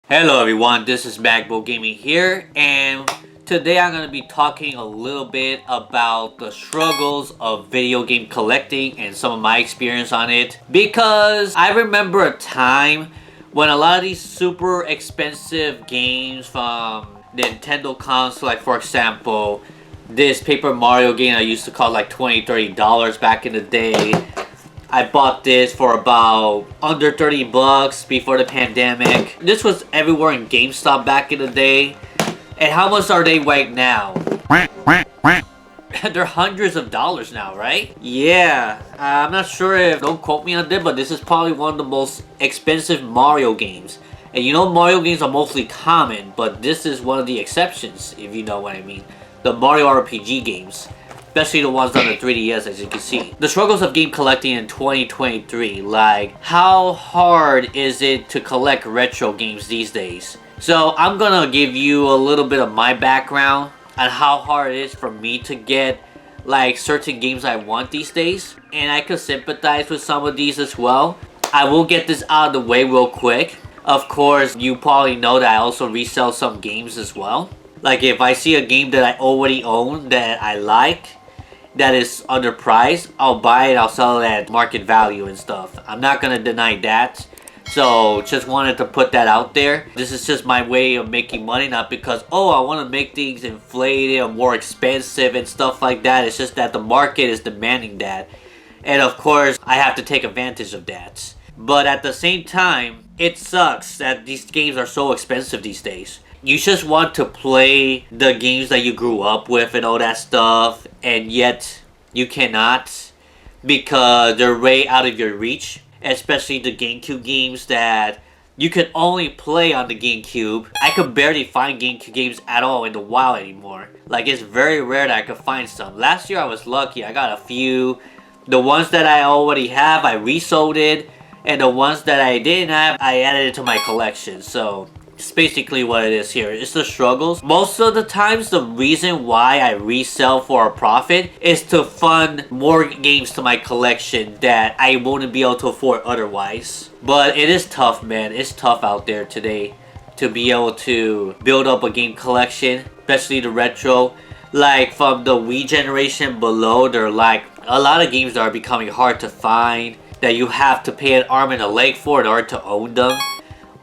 Hello everyone, this is Magbo Gaming here, and today I'm going to be talking a little bit about the struggles of video game collecting and some of my experience on it. Because I remember a time when a lot of these super expensive games from Nintendo console, like for example, this Paper Mario game I used to cost like $20-$30 back in the day. I bought this for about under 30 bucks before the pandemic. This was everywhere in GameStop back in the day. And how much are they right now? They're hundreds of dollars now, right? Yeah, I'm not sure if, don't quote me on this, but this is probably one of the most expensive Mario games. And you know Mario games are mostly common, but this is one of the exceptions, if you know what I mean. The Mario RPG games. Especially the ones on the 3DS, as you can see. The struggles of game collecting in 2023, like how hard is it to collect retro games these days? So I'm gonna give you a little bit of my background on how hard it is for me to get like certain games I want these days. And I could sympathize with some of these as well. I will get this out of the way real quick. Of course, you probably know that I also resell some games as well. Like if I see a game that I already own that I like, that is underpriced, I'll buy it, I'll sell it at market value and stuff. I'm not gonna deny that. So just wanted to put that out there. This is just my way of making money, not because, oh, I want to make things inflated or more expensive and stuff like that. It's just that the market is demanding that. And of course, I have to take advantage of that. But at the same time, it sucks that these games are so expensive these days. You just want to play the games that you grew up with and all that stuff, and yet you cannot because they're way out of your reach. Especially the GameCube games that you can only play on the GameCube. I could barely find GameCube games at all in the wild anymore. Like, it's very rare that I could find some. Last year I was lucky, I got a few. The ones that I already have, I resold it. And the ones that I didn't have, I added it to my collection. So it's basically what it is here. It's the struggles. Most of the times, the reason why I resell for a profit is to fund more games to my collection that I wouldn't be able to afford otherwise. But it is tough, man. It's tough out there today to be able to build up a game collection, especially the retro. Like from the Wii generation below, there are like a lot of games that are becoming hard to find, that you have to pay an arm and a leg for in order to own them.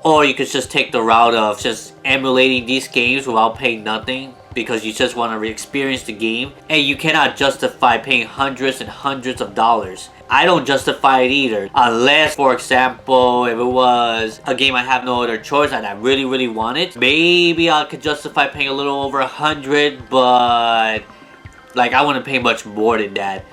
Or you could just take the route of just emulating these games without paying nothing because you just want to re-experience the game, and you cannot justify paying hundreds and hundreds of dollars. I don't justify it either, unless, for example, if it was a game I have no other choice and I really want it, maybe I could justify paying a little over 100, but like I wouldn't pay much more than that.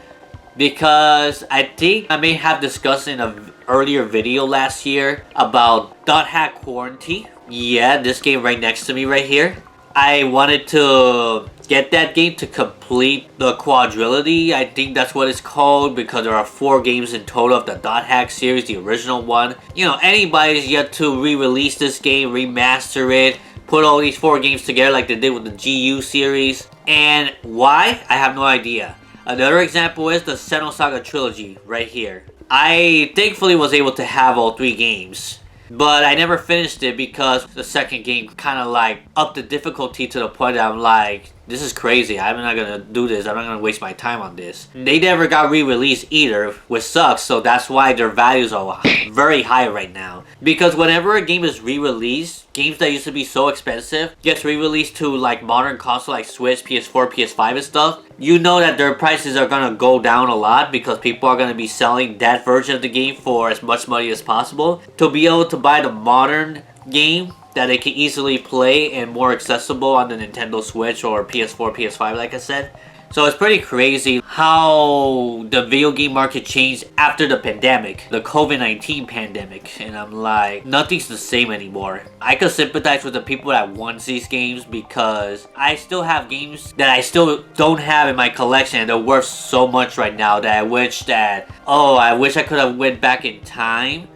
Because I think I may have discussed in an earlier video last year about Dot Hack Quarantine. Yeah, this game right next to me right here. I wanted to get that game to complete the quadrilogy. I think that's what it's called, because there are 4 games in total of the Dot Hack series, the original one. You know, anybody's yet to re-release this game, remaster it, put all these 4 games together like they did with the GU series. And why? I have no idea. Another example is the Xenosaga Trilogy right here. I thankfully was able to have all 3 games, but I never finished it because the second game kind of like upped the difficulty to the point that I'm like, this is crazy, I'm not gonna do this, I'm not gonna waste my time on this. They never got re-released either, which sucks, so that's why their values are very high right now. Because whenever a game is re-released, games that used to be so expensive gets re-released to like modern console like Switch, PS4, PS5 and stuff, you know that their prices are gonna go down a lot because people are gonna be selling that version of the game for as much money as possible to be able to buy the modern game that they can easily play and more accessible on the Nintendo Switch or PS4, PS5 like I said. So it's pretty crazy how the video game market changed after the pandemic, the COVID-19 pandemic. And I'm like, nothing's the same anymore. I could sympathize with the people that want these games because I still have games that I still don't have in my collection and they're worth so much right now that I wish that, oh, I wish I could have went back in time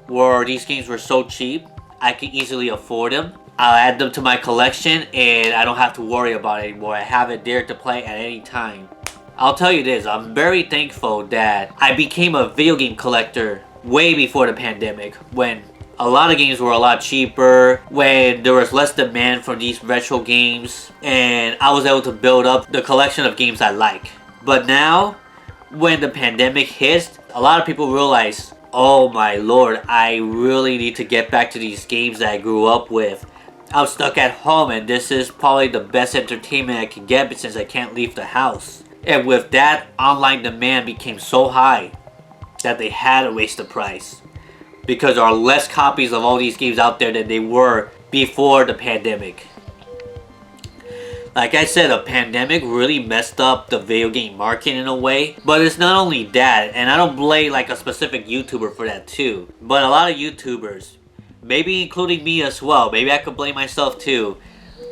where these games were so cheap, I could easily afford them. I'll add them to my collection and I don't have to worry about it anymore. I have it there to play at any time. I'll tell you this, I'm very thankful that I became a video game collector way before the pandemic, when A lot of games were a lot cheaper when there was less demand for these retro games, and I was able to build up the collection of games I like. But now, when the pandemic hit, a lot of people realize, oh my lord, I really need to get back to these games that I grew up with. I'm stuck at home and this is probably the best entertainment I can get since I can't leave the house. And with that, online demand became so high that they had to raise the price, because there are less copies of all these games out there than they were before the pandemic. Like I said, the pandemic really messed up the video game market in a way. But it's not only that, and I don't blame like a specific YouTuber for that too. But a lot of YouTubers, maybe including me as well, maybe I could blame myself too.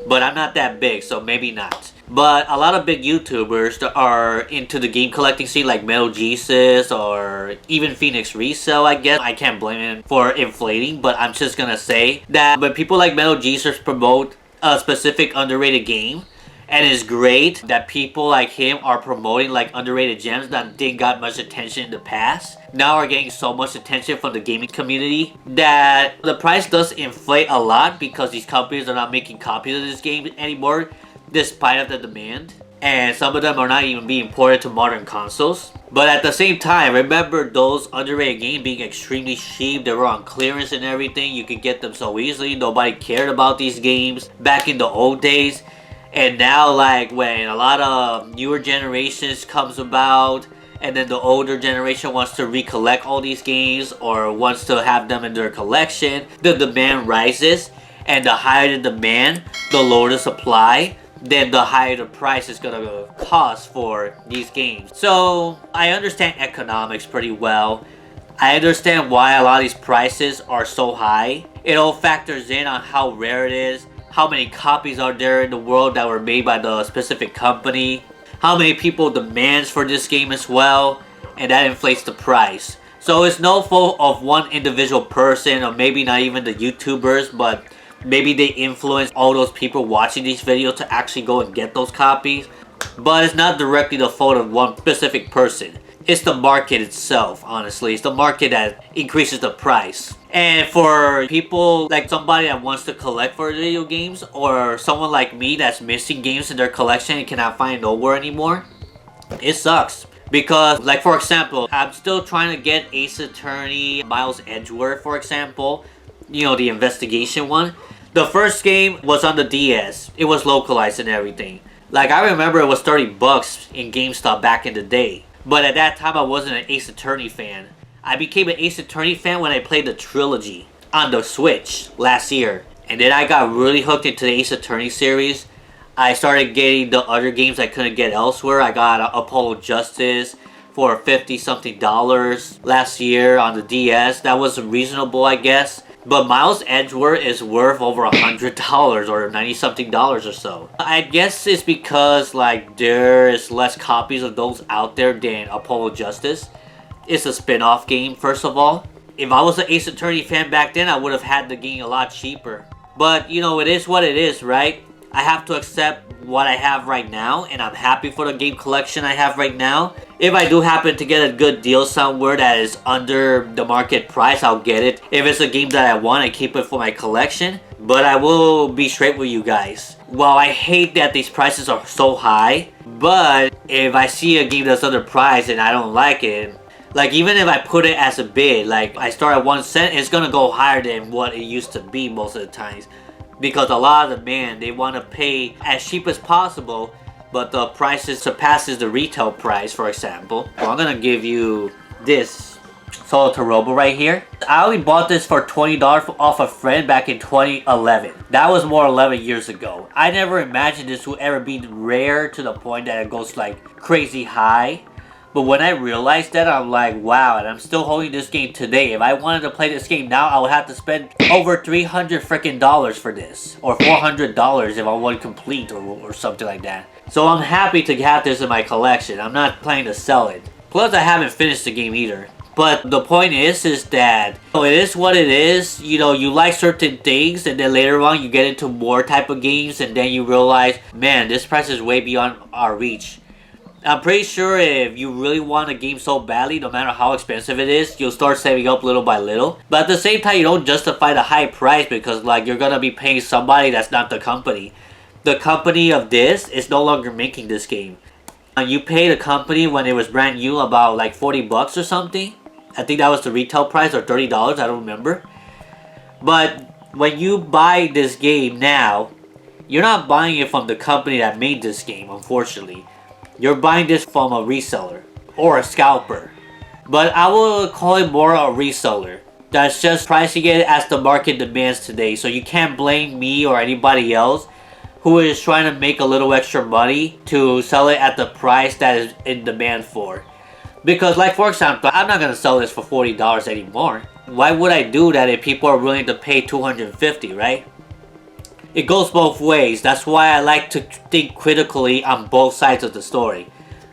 But I'm not that big, so maybe not. But a lot of big YouTubers that are into the game collecting scene, like Metal Jesus or even Phoenix Resell, I guess. I can't blame him for inflating, but I'm just gonna say that when people like Metal Jesus promote a specific underrated game, and it's great that people like him are promoting like underrated gems that didn't got much attention in the past, now are getting so much attention from the gaming community that the price does inflate a lot, because these companies are not making copies of this game anymore despite of the demand, and some of them are not even being ported to modern consoles. But at the same time, remember those underrated games being extremely cheap. They were on clearance and everything. You could get them so easily. Nobody cared about these games back in the old days. And now, like, when a lot of newer generations comes about, and then the older generation wants to recollect all these games or wants to have them in their collection, the demand rises. And the higher the demand, the lower the supply, then the higher the price is gonna cost for these games. So I understand economics pretty well. I understand why a lot of these prices are so high. It all factors in on how rare it is, how many copies are there in the world that were made by the specific company, how many people demands for this game as well, and that inflates the price. So it's no fault of one individual person, or maybe not even the YouTubers, but maybe they influence all those people watching these videos to actually go and get those copies. But it's not directly the fault of one specific person. It's the market itself, honestly. It's the market that increases the price. And for people like somebody that wants to collect for video games, or someone like me that's missing games in their collection and cannot find nowhere anymore, it sucks. Because, like, for example, I'm still trying to get Ace Attorney, Miles Edgeworth, for example. You know, the investigation one. The first game was on the DS. It was localized and everything. Like, I remember it was 30 bucks in GameStop back in the day. But at that time, I wasn't an Ace Attorney fan. I became an Ace Attorney fan when I played the trilogy on the Switch last year. And then I got really hooked into the Ace Attorney series. I started getting the other games I couldn't get elsewhere. I got Apollo Justice for $50 something last year on the DS. That was reasonable, I guess. But Miles Edgeworth is worth over $100 or 90 something or so. I guess it's because like there is less copies of those out there than Apollo Justice. It's a spin-off game, first of all. If I was an Ace Attorney fan back then, I would have had the game a lot cheaper. But you know, it is what it is, right? I have to accept what I have right now, and I'm happy for the game collection I have right now. If I do happen to get a good deal somewhere that is under the market price, I'll get it. If it's a game that I want, I keep it for my collection. But I will be straight with you guys. While I hate that these prices are so high, but if I see a game that's underpriced and I don't like it, like even if I put it as a bid, like I start at 1 cent, it's gonna go higher than what it used to be most of the times. Because a lot of the man, they want to pay as cheap as possible, but the prices surpasses the retail price, for example. So I'm gonna give you this Solo to Robo right here. I only bought this for $20 off a friend back in 2011. That was more 11 years ago. I never imagined this would ever be rare to the point that it goes like crazy high. But when I realized that, I'm like, wow, and I'm still holding this game today. If I wanted to play this game now, I would have to spend over $300 freaking dollars for this. Or $400 if I want complete or something like that. So I'm happy to have this in my collection. I'm not planning to sell it. Plus, I haven't finished the game either. But the point is that it is what it is. You know, you like certain things, and then later on you get into more type of games, and then you realize, man, this price is way beyond our reach. I'm pretty sure if you really want a game so badly, no matter how expensive it is, you'll start saving up little by little. But at the same time, you don't justify the high price because like you're gonna be paying somebody that's not the company. The company of this is no longer making this game. You pay the company when it was brand new about like 40 bucks or something. I think that was the retail price, or $30, I don't remember. But when you buy this game now, you're not buying it from the company that made this game, unfortunately. You're buying this from a reseller or a scalper. But I will call it more a reseller that's just pricing it as the market demands today. So you can't blame me or anybody else who is trying to make a little extra money to sell it at the price that is in demand for. Because like for example, I'm not going to sell this for $40 anymore. Why would I do that if people are willing to pay $250, right? It goes both ways. That's why I like to think critically on both sides of the story.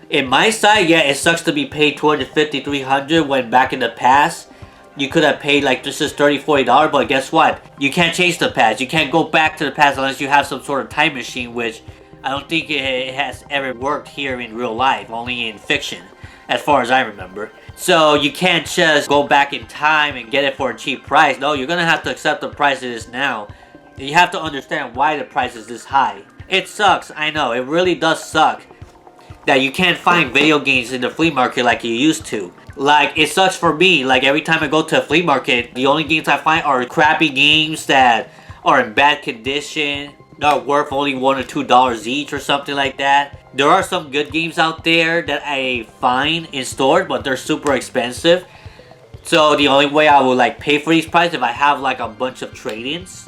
In my side, yeah, it sucks to be paid $250, $300 when back in the past, you could have paid like this is $30, $40, but guess what? You can't change the past. You can't go back to the past unless you have some sort of time machine, which I don't think it has ever worked here in real life, only in fiction, as far as I remember. So you can't just go back in time and get it for a cheap price. No, you're gonna have to accept the price it is now. You have to understand why the price is this high. It sucks, I know, it really does suck that you can't find video games in the flea market like you used to. Like, it sucks for me, like every time I go to a flea market, the only games I find are crappy games that are in bad condition, that are worth only $1 or $2 each or something like that. There are some good games out there that I find in stores, but they're super expensive. So the only way I would like pay for these prices if I have like a bunch of trade-ins.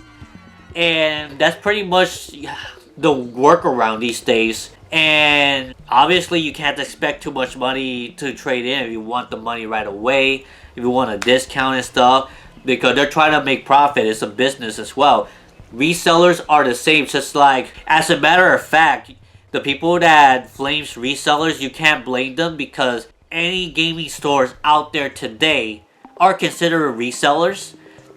And that's pretty much the workaround these days. And obviously you can't expect too much money to trade in if you want the money right away, if you want a discount and stuff, because they're trying to make profit. It's a business as well. Resellers are the same, just like, as a matter of fact, the people that flames resellers, you can't blame them because any gaming stores out there today are considered resellers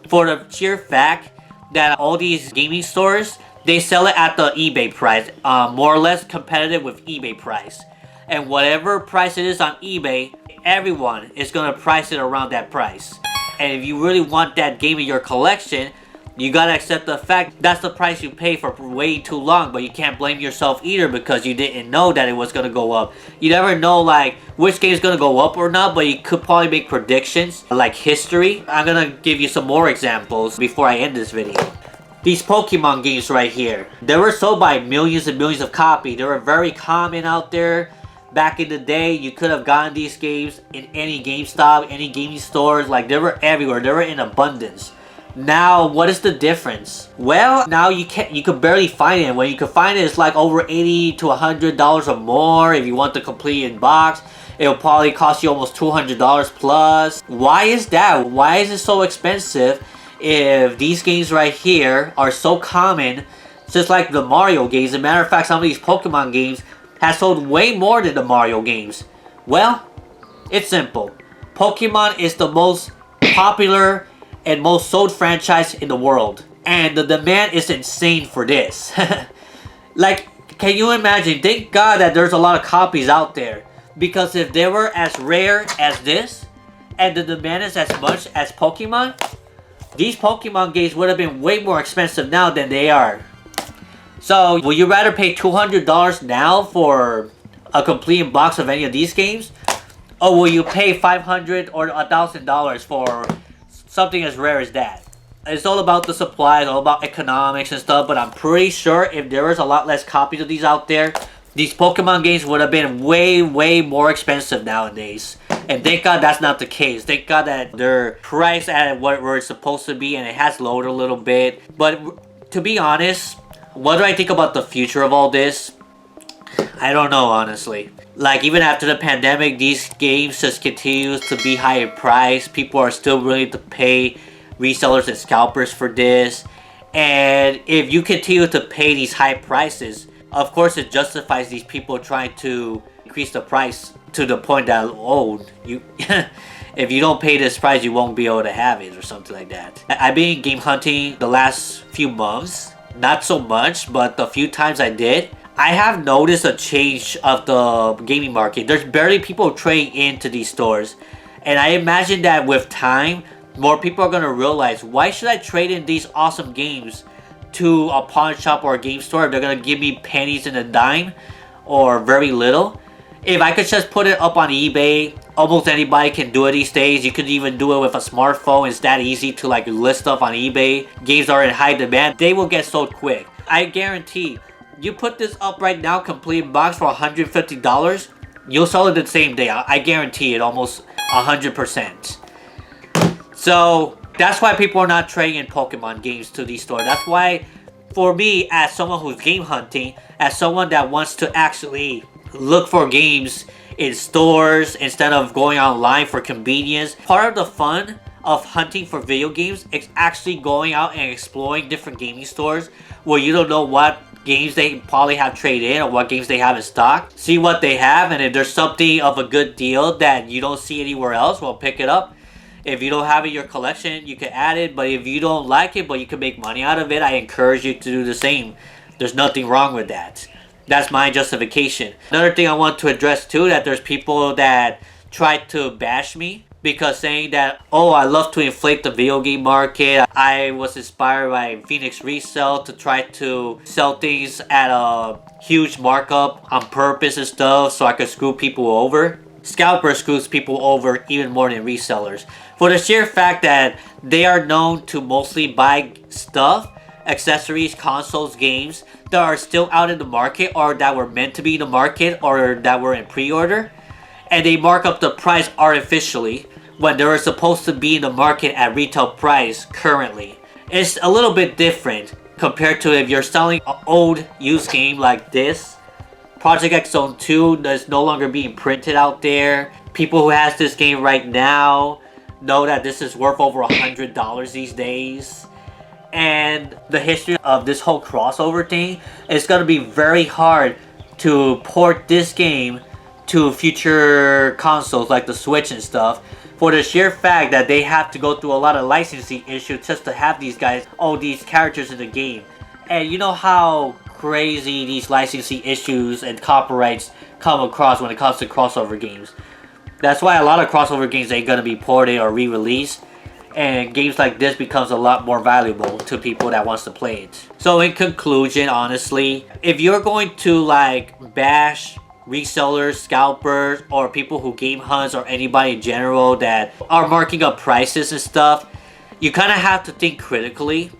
for the sheer fact that all these gaming stores, they sell it at the eBay price, more or less competitive with eBay price. And whatever price it is on eBay, everyone is going to price it around that price. And if you really want that game in your collection, you gotta accept the fact that's the price you pay for way too long. But you can't blame yourself either because you didn't know that it was gonna go up. You never know like which game is gonna go up or not, but you could probably make predictions like history. I'm gonna give you some more examples before I end this video. These Pokemon games right here, they were sold by millions and millions of copies. They were very common out there. Back in the day, you could have gotten these games in any GameStop, any gaming stores. Like, they were everywhere. They were in abundance. Now, what is the difference? Well, now you could barely find it. When you could find it, it's like over $80 to $100 or more. If you want the complete in box, it'll probably cost you almost $200 plus. Why is that? Why is it so expensive if these games right here are so common, just like the Mario games? As a matter of fact, some of these Pokemon games have sold way more than the Mario games. Well, it's simple. Pokemon is the most popular and most sold franchise in the world, and the demand is insane for this. Like, can you imagine? Thank God that there's a lot of copies out there, because if they were as rare as this and the demand is as much as Pokemon, these Pokemon games would have been way more expensive now than they are. So, would you rather pay $200 now for a complete box of any of these games, or will you pay $500 or $1,000 for something as rare as that? It's all about the supplies, all about economics and stuff, but I'm pretty sure if there was a lot less copies of these out there, these Pokemon games would have been way, way more expensive nowadays. And thank God that's not the case. Thank God that they're priced at where it's supposed to be, and it has lowered a little bit. But to be honest, what do I think about the future of all this? I don't know, honestly. Like, even after the pandemic, these games just continues to be higher priced. People are still willing to pay resellers and scalpers for this. And if you continue to pay these high prices, of course it justifies these people trying to increase the price to the point that, oh, you if you don't pay this price, you won't be able to have it or something like that. I've been game hunting the last few months. Not so much, but the few times I did, I have noticed a change of the gaming market. There's barely people trading into these stores. And I imagine that with time, more people are going to realize, why should I trade in these awesome games to a pawn shop or a game store if they're going to give me pennies in a dime or very little? If I could just put it up on eBay, almost anybody can do it these days. You could even do it with a smartphone. It's that easy to like list stuff on eBay. Games are in high demand. They will get sold quick. I guarantee, you put this up right now, complete box for $150, you'll sell it the same day. I guarantee it, almost 100%. So that's why people are not trading in Pokemon games to these stores. That's why, for me, as someone who's game hunting, as someone that wants to actually look for games in stores instead of going online for convenience, part of the fun of hunting for video games is actually going out and exploring different gaming stores where you don't know what games they probably have traded in or what games they have in stock. See what they have, and if there's something of a good deal that you don't see anywhere else, well, pick it up. If you don't have it in your collection, you can add it, but if you don't like it but you can make money out of it, I encourage you to do the same. There's nothing wrong with that. That's my justification. Another thing I want to address too, that there's people that try to bash me because saying that, oh, I love to inflate the video game market. I was inspired by Phoenix Resell to try to sell things at a huge markup on purpose and stuff so I could screw people over. Scalper screws people over even more than resellers. For the sheer fact that they are known to mostly buy stuff, accessories, consoles, games that are still out in the market or that were meant to be in the market or that were in pre-order, and they mark up the price artificially when they were supposed to be in the market at retail price currently. It's a little bit different compared to if you're selling an old used game like this. Project X Zone 2 that's no longer being printed out there. People who has this game right now know that this is worth over $100 these days. And the history of this whole crossover thing, it's going to be very hard to port this game to future consoles like the Switch and stuff, for the sheer fact that they have to go through a lot of licensing issues just to have these guys, all these characters in the game. And you know how crazy these licensing issues and copyrights come across when it comes to crossover games. That's why a lot of crossover games ain't going to be ported or re-released. And games like this becomes a lot more valuable to people that wants to play it. So in conclusion, honestly, if you're going to like bash resellers, scalpers, or people who game hunts, or anybody in general that are marking up prices and stuff, you kind of have to think critically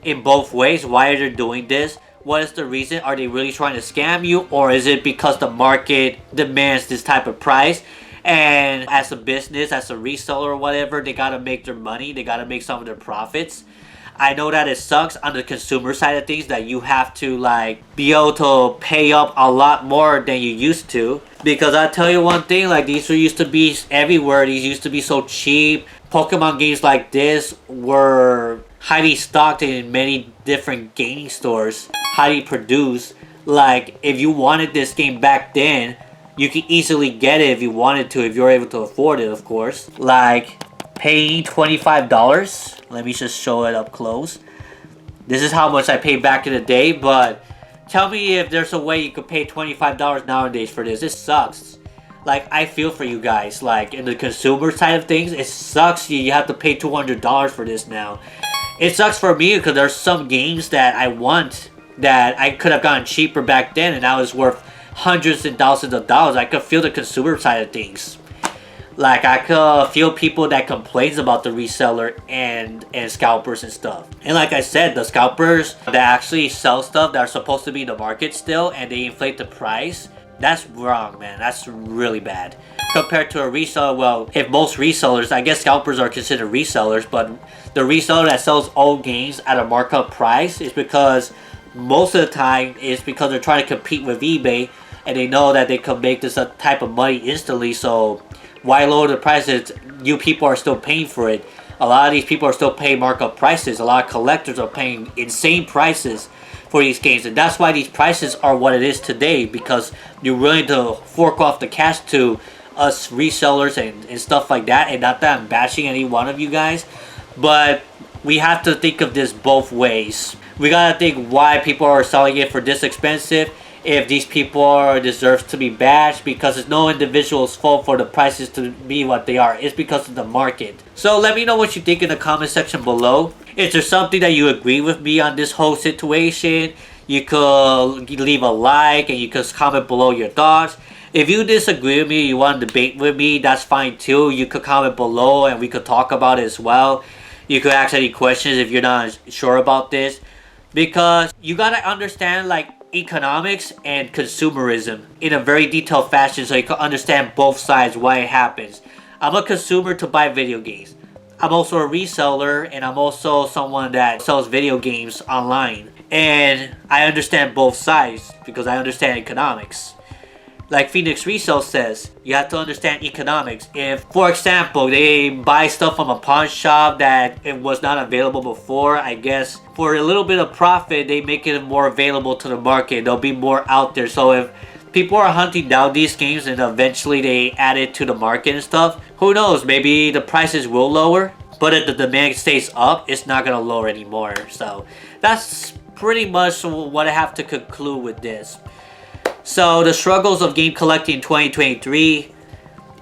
in both ways. Why are they doing this? What is the reason? Are they really trying to scam you, or is it because the market demands this type of price? And as a business, as a reseller or whatever, they gotta make their money. They gotta make some of their profits. I know that it sucks on the consumer side of things that you have to like be able to pay up a lot more than you used to. Because I tell you one thing, like these used to be everywhere. These used to be so cheap. Pokemon games like this were highly stocked in many different gaming stores, highly produced. Like if you wanted this game back then, you could easily get it if you wanted to, if you're able to afford it, of course. Like paying $25. Let me just show it up close. This is how much I paid back in the day, but tell me if there's a way you could pay $25 nowadays for this. This sucks. Like, I feel for you guys. Like, in the consumer side of things, it sucks you have to pay $200 for this now. It sucks for me because there's some games that I want that I could have gotten cheaper back then, and now it's worth hundreds and thousands of dollars. I could feel the consumer side of things. Like, I could feel people that complains about the reseller and scalpers and stuff. And like I said, the scalpers that actually sell stuff that are supposed to be in the market still, and they inflate the price, that's wrong, man. That's really bad. Compared to a reseller, well, if most resellers, I guess scalpers are considered resellers, but the reseller that sells old games at a markup price is because most of the time it's because they're trying to compete with eBay, and they know that they can make this type of money instantly. So why lower the prices? You people are still paying for it. A lot of these people are still paying markup prices. A lot of collectors are paying insane prices for these games, and that's why these prices are what it is today, because you're willing to fork off the cash to us resellers and stuff like that. And not that I'm bashing any one of you guys, but we have to think of this both ways. We gotta think why people are selling it for this expensive, if these people deserve to be bashed, because it's no individual's fault for the prices to be what they are. It's because of the market. So let me know what you think in the comment section below. Is there something that you agree with me on this whole situation? You could leave a like and you could comment below your thoughts. If you disagree with me, you want to debate with me, that's fine too. You could comment below and we could talk about it as well. You could ask any questions if you're not sure about this. Because you gotta understand like economics and consumerism in a very detailed fashion so you can understand both sides, why it happens. I'm a consumer to buy video games. I'm also a reseller, and I'm also someone that sells video games online. And I understand both sides because I understand economics. Like Phoenix Resale says, you have to understand economics. If, for example, they buy stuff from a pawn shop that it was not available before, I guess for a little bit of profit, they make it more available to the market. They'll be more out there. So if people are hunting down these games and eventually they add it to the market and stuff, who knows, maybe the prices will lower. But if the demand stays up, it's not going to lower anymore. So that's pretty much what I have to conclude with this. So the struggles of game collecting in 2023,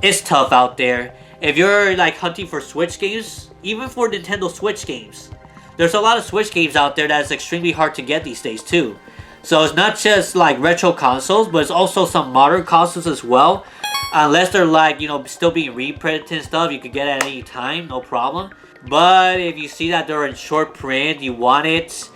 it's tough out there. If you're like hunting for Switch games, even for Nintendo Switch games, there's a lot of Switch games out there that's extremely hard to get these days too. So it's not just like retro consoles, but it's also some modern consoles as well. Unless they're like, you know, still being reprinted and stuff, you could get it at any time, no problem. But if you see that they're in short print, you want it,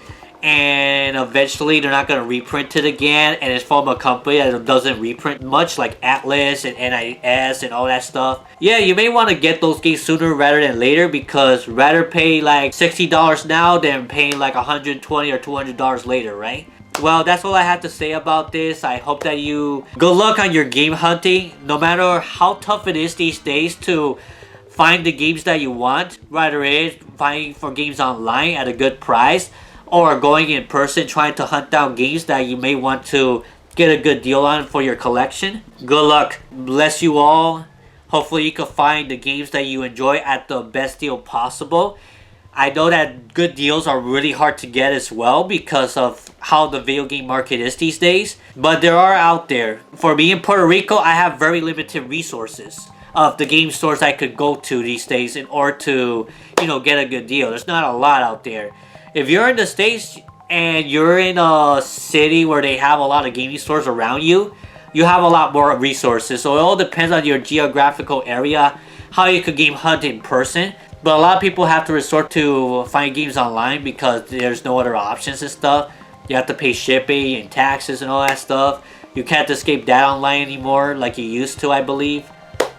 and eventually they're not going to reprint it again, and it's from a company that doesn't reprint much, like Atlas and NIS and all that stuff, yeah, you may want to get those games sooner rather than later, because rather pay like $60 now than paying like $120 or $200 later, right? Well, that's all I have to say about this. I hope that you good luck on your game hunting. No matter how tough it is these days to find the games that you want, whether it is finding for games online at a good price or going in person trying to hunt down games that you may want to get a good deal on for your collection. Good luck. Bless you all. Hopefully you can find the games that you enjoy at the best deal possible. I know that good deals are really hard to get as well because of how the video game market is these days. But there are out there. For me in Puerto Rico, I have very limited resources of the game stores I could go to these days in order to, you know, get a good deal. There's not a lot out there. If you're in the States and you're in a city where they have a lot of gaming stores around you, you have a lot more resources. So it all depends on your geographical area, how you could game hunt in person. But a lot of people have to resort to find games online because there's no other options and stuff. You have to pay shipping and taxes and all that stuff. You can't escape that online anymore like you used to, I believe.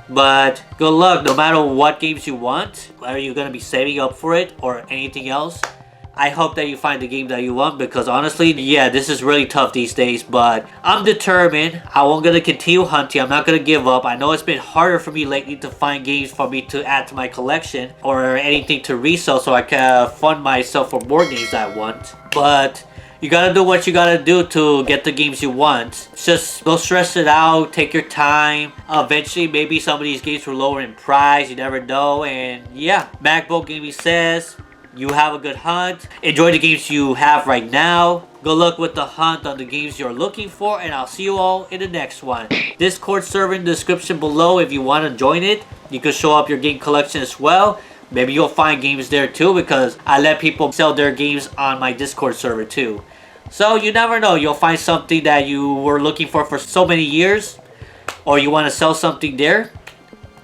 But good luck, no matter what games you want, whether you're going to be saving up for it or anything else. I hope that you find the game that you want, because honestly, yeah, this is really tough these days, but I'm determined. I'm going to continue hunting. I'm not going to give up. I know it's been harder for me lately to find games for me to add to my collection or anything to resell so I can fund myself for more games I want. But you got to do what you got to do to get the games you want. Just don't stress it out. Take your time. Eventually, maybe some of these games will lower in price. You never know. And yeah, Magbo Gaming says, you have a good hunt. Enjoy the games you have right now. Good luck with the hunt on the games you're looking for, and I'll see you all in the next one. Discord server in the description below if you want to join it. You can show up your game collection as well. Maybe you'll find games there too, because I let people sell their games on my Discord server too. So you never know, you'll find something that you were looking for so many years, or you want to sell something there.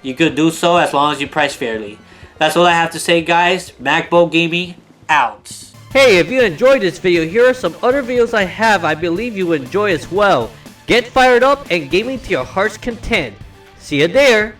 You could do so as long as you price fairly. That's all I have to say, guys. Magbo Gaming out. Hey, if you enjoyed this video, here are some other videos I have I believe you enjoy as well. Get fired up and gaming to your heart's content. See you there.